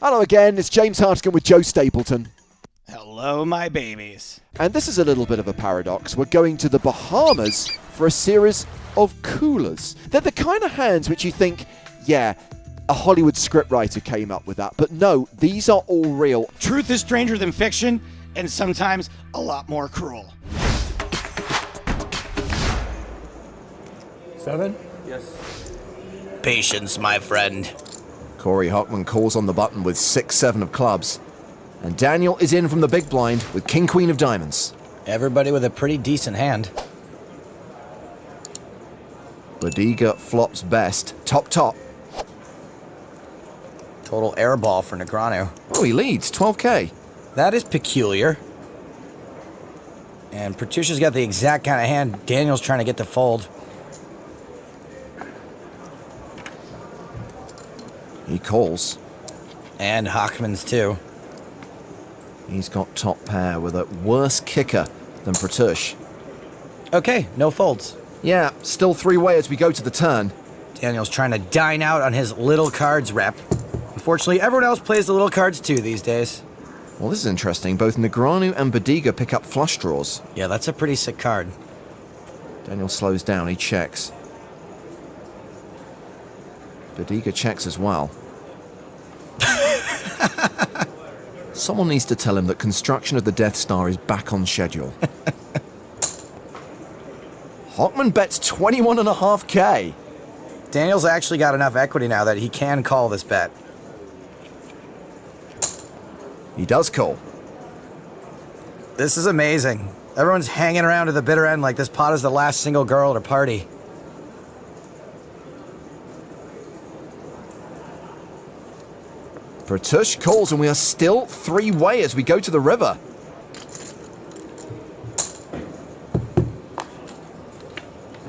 Hello again, it's James Hartigan with Joe Stapleton. Hello, my babies. And this is a little bit of a paradox. We're going to the Bahamas for a series of coolers. They're the kind of hands which you think, yeah, a Hollywood scriptwriter came up with that. But no, these are all real. Truth is stranger than fiction, and sometimes a lot more cruel. 7? Yes. Patience, my friend. Corey Hockman calls on the button with 6-7 of clubs. And Daniel is in from the big blind with King-Queen of diamonds. Everybody with a pretty decent hand. Boeree flops best. Top. Total airball for Negreanu. Oh, he leads, 12K. That is peculiar. And Patricia's got the exact kind of hand Daniel's trying to get to fold. He calls. And Hockman's too. He's got top pair with a worse kicker than Pratush. Okay, no folds. Yeah, still three-way as we go to the turn. Daniel's trying to dine out on his little cards rep. Unfortunately, everyone else plays the little cards too these days. Well, this is interesting. Both Negreanu and Boeree pick up flush draws. Yeah, that's a pretty sick card. Daniel slows down, he checks. Boeree checks as well. Someone needs to tell him that construction of the Death Star is back on schedule. Hockman bets 21.5K. Daniel's actually got enough equity now that he can call this bet. He does call. This is amazing. Everyone's hanging around to the bitter end like this pot is the last single girl at a party. Pratush calls and we are still three-way as we go to the river.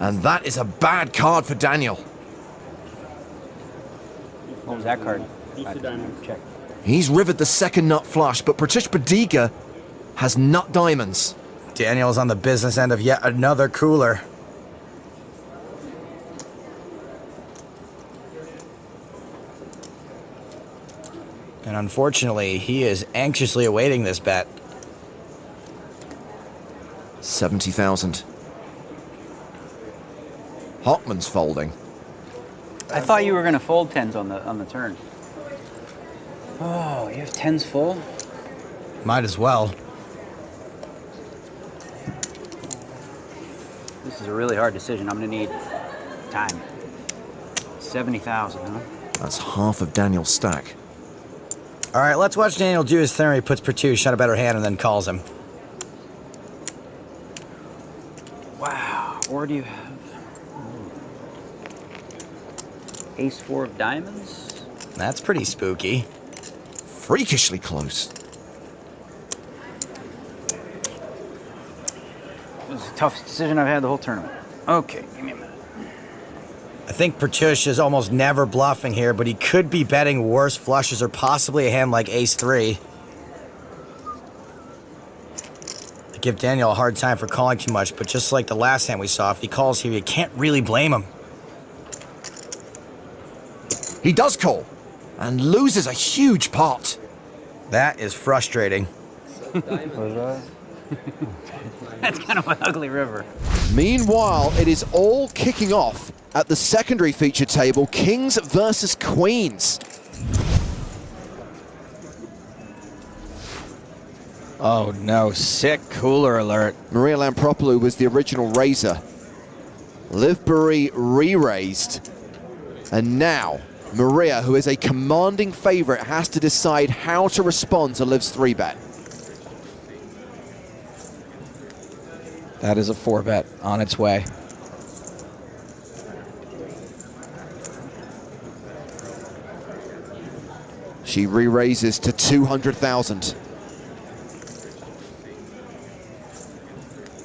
And that is a bad card for Daniel. What was that card? Check. He's rivered the second nut flush, but Pratush Boeree has nut diamonds. Daniel's on the business end of yet another cooler. And unfortunately, he is anxiously awaiting this bet. 70,000. Hockman's folding. I thought you were going to fold tens on the turn. Oh, you have tens full? Might as well. This is a really hard decision. I'm going to need time. 70,000, huh? That's half of Daniel's stack. All right, let's watch Daniel do his thing where he puts Pratush on a better hand and then calls him. Wow. Or do you have ace-4 of diamonds? That's pretty spooky. Freakishly close. This is the toughest decision I've had the whole tournament. Okay, give me a minute. I think Pratush is almost never bluffing here, but he could be betting worse flushes or possibly a hand like ace-3. I give Daniel a hard time for calling too much, but just like the last hand we saw, if he calls here, you can't really blame him. He does call and loses a huge pot. That is frustrating. That's kind of an ugly river. Meanwhile, it is all kicking off at the secondary feature table, Kings versus Queens. Oh no, sick cooler alert. Maria Lampropoulou was the original raiser. Liv Boeree re-raised. And now, Maria, who is a commanding favorite, has to decide how to respond to Liv's 3-bet. That is a 4-bet on its way. She re-raises to 200,000.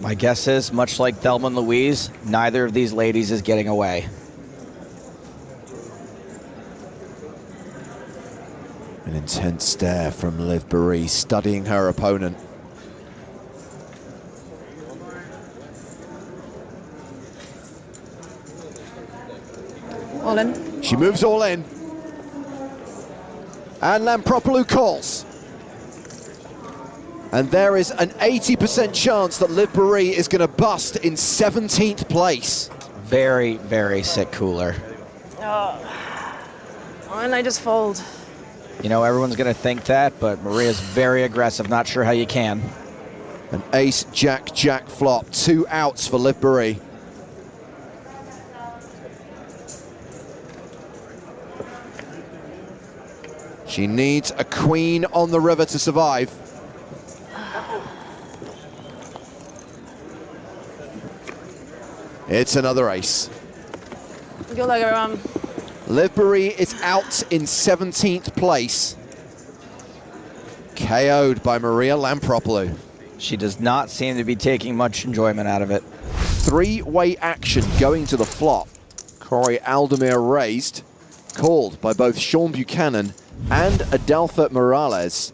My guess is, much like Thelma and Louise, neither of these ladies is getting away. An intense stare from Liv Boeree, studying her opponent. All in. She moves all in. And Lampropoulos calls. And there is an 80% chance that Liv Boeree is going to bust in 17th place. Very, very sick cooler. And I just fold. You know, everyone's going to think that, but Maria's very aggressive. Not sure how you can. An ace, jack, jack flop. 2 outs for Liv Boeree. She needs a queen on the river to survive. It's another ace. Good luck, everyone. Liv Boeree is out in 17th place. KO'd by Maria Lampropoulos. She does not seem to be taking much enjoyment out of it. 3-way action going to the flop. Corey Aldemir raised, called by both Sean Buchanan and Adelpha Morales.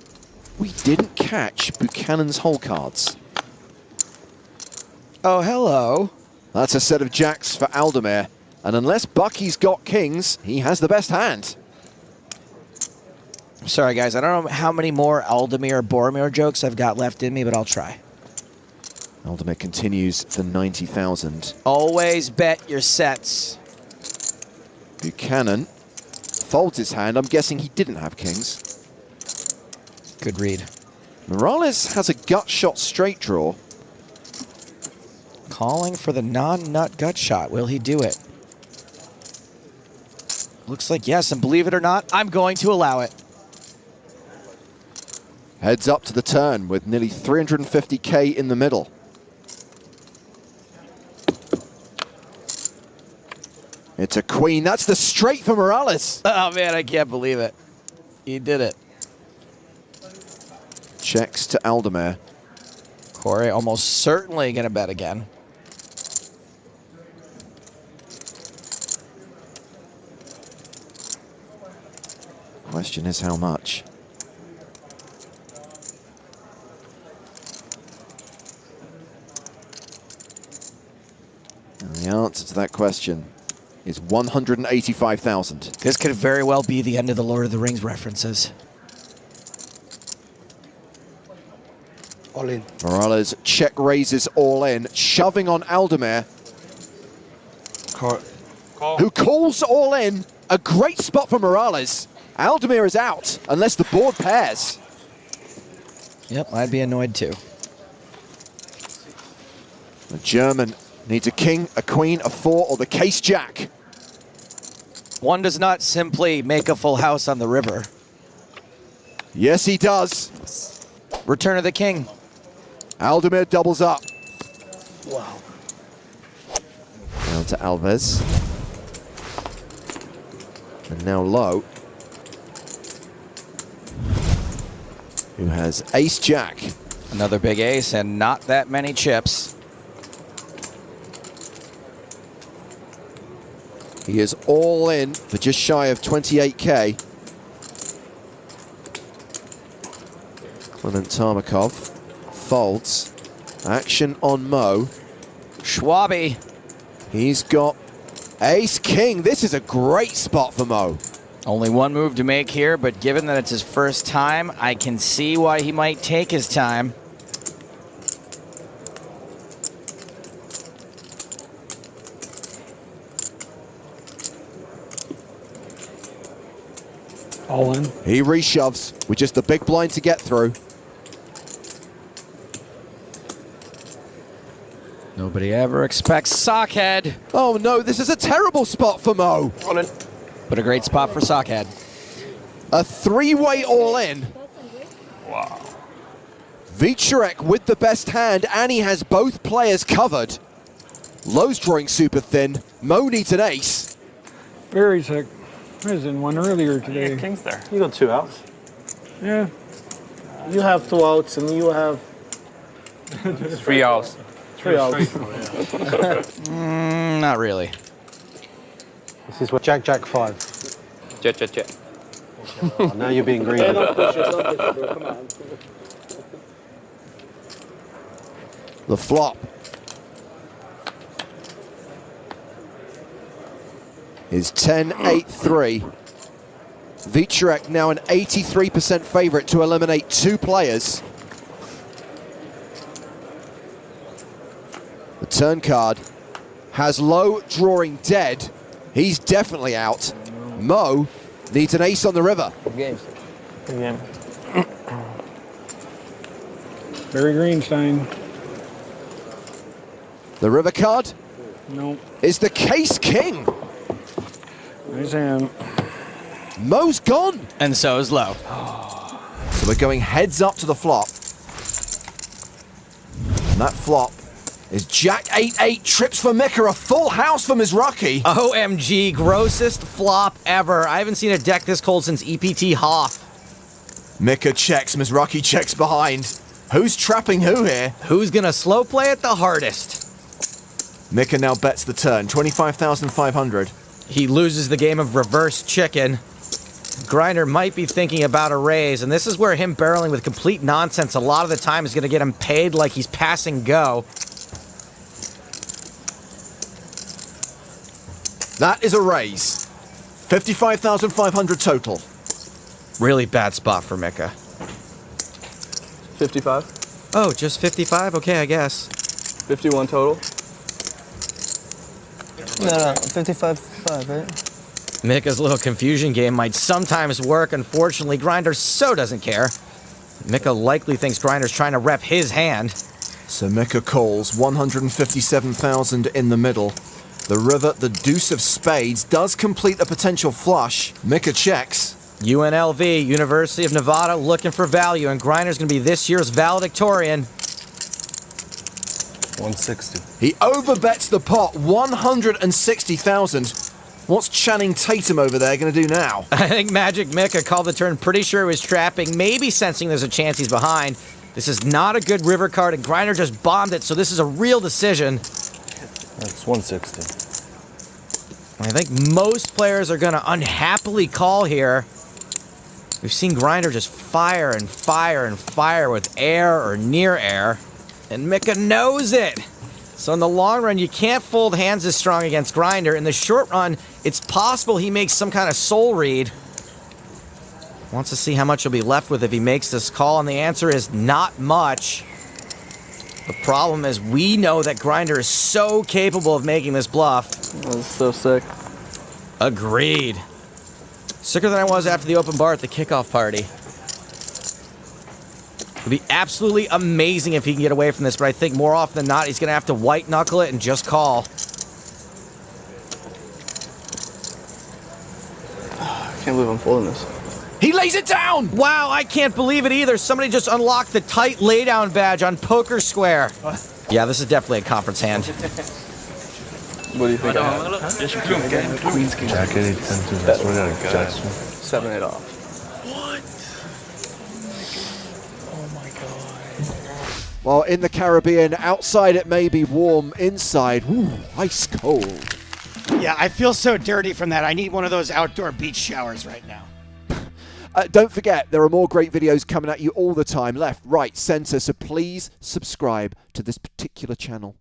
We didn't catch Buchanan's hole cards. Oh, hello. That's a set of jacks for Aldemir. And unless Bucky's got kings, he has the best hand. I'm sorry, guys. I don't know how many more Aldemir Boromir jokes I've got left in me, but I'll try. Aldemir continues for 90,000. Always bet your sets. Buchanan folds his hand. I'm guessing he didn't have kings. Good read. Morales has a gut shot straight draw. Calling for the non-nut gut shot. Will he do it? Looks like yes, and believe it or not, I'm going to allow it. Heads up to the turn with nearly 350K in the middle. It's a queen. That's the straight for Morales. Oh, man, I can't believe it. He did it. Checks to Aldemir. Corey almost certainly going to bet again. Question is how much? And the answer to that question is 185,000. This could very well be the end of the Lord of the Rings references. All in. Morales check raises all in, shoving on Aldemir, who calls all in. A great spot for Morales. Aldemir is out unless the board pairs. Yep, I'd be annoyed too. The German needs a king, a queen, a 4, or the case jack. One does not simply make a full house on the river. Yes, he does. Return of the king. Aldemir doubles up. Wow. Down to Alves. And now low. Who has ace jack. Another big ace and not that many chips. He is all in for just shy of 28K. Clement Tarmakov folds. Action on Mo. Schwabi. He's got ace king. This is a great spot for Mo. Only one move to make here, but given that it's his first time, I can see why he might take his time. All in. He reshoves with just the big blind to get through. Nobody ever expects Sockhead, Oh no, this is a terrible spot for Mo. All in. but a great spot for Sockhead. A 3-way all in. Wow. Vichurek with the best hand, and he has both players covered. Low's drawing super thin. Mo needs an ace. Very sick. I was in one earlier today. King's there. You got 2 outs. Yeah. You have 2 outs and you have 3 outs. 3 outs. Not really. This is what Jack 5. Check. Oh, now you're being greedy. The flop is 10-8-3. Wieczorek now an 83% favorite to eliminate 2 players. The turn card has low drawing dead. He's definitely out. Mo needs an ace on the river. Good game. Barry Greenstein. The river card No. is the Case King. Nice hand. Mo's gone. And so is Low. So we're going heads up to the flop. And that flop is Jack 8-8, trips for Mika, a full house for Mizrachi. OMG, grossest flop ever. I haven't seen a deck this cold since EPT Hoff. Mika checks, Mizrachi checks behind. Who's trapping who here? Who's gonna slow play it the hardest? Mika now bets the turn, 25,500. He loses the game of reverse chicken. Grinder might be thinking about a raise, and this is where him barreling with complete nonsense a lot of the time is gonna get him paid like he's passing go. That is a raise. 55,500 total. Really bad spot for Mika. 55. Oh, just 55? Okay, I guess. 51 total. No, 55.5, right? Mika's little confusion game might sometimes work. Unfortunately, Grinder so doesn't care. Mika likely thinks Grinder's trying to rep his hand. So Mika calls, 157,000 in the middle. The river, the deuce of spades, does complete a potential flush. Mika checks. UNLV, University of Nevada, looking for value, and Grinder's going to be this year's valedictorian. 160. He overbets the pot, 160,000. What's Channing Tatum over there going to do now? I think Magic Mika called the turn, pretty sure he was trapping, maybe sensing there's a chance he's behind. This is not a good river card, and Grinder just bombed it, so this is a real decision. That's 160. I think most players are going to unhappily call here. We've seen Grinder just fire and fire and fire with air or near air, and Mika knows it. So in the long run, you can't fold hands as strong against Grinder. In the short run, it's possible he makes some kind of soul read. Wants to see how much he'll be left with if he makes this call, and the answer is not much. The problem is we know that Grinder is so capable of making this bluff. That's so sick. Agreed. Sicker than I was after the open bar at the kickoff party. It would be absolutely amazing if he can get away from this, but I think more often than not, he's going to have to white knuckle it and just call. I can't believe I'm folding this. He lays it down! Wow, I can't believe it either. Somebody just unlocked the tight laydown badge on Poker Square. Yeah, this is definitely a conference hand. What do you think? Queen's King. Jack 8, 10, 2, that's what I got. 7, 8 off. Well, in the Caribbean, outside it may be warm, inside, whew, ice cold. Yeah, I feel so dirty from that. I need one of those outdoor beach showers right now. Don't forget, there are more great videos coming at you all the time, left, right, center, so please subscribe to this particular channel.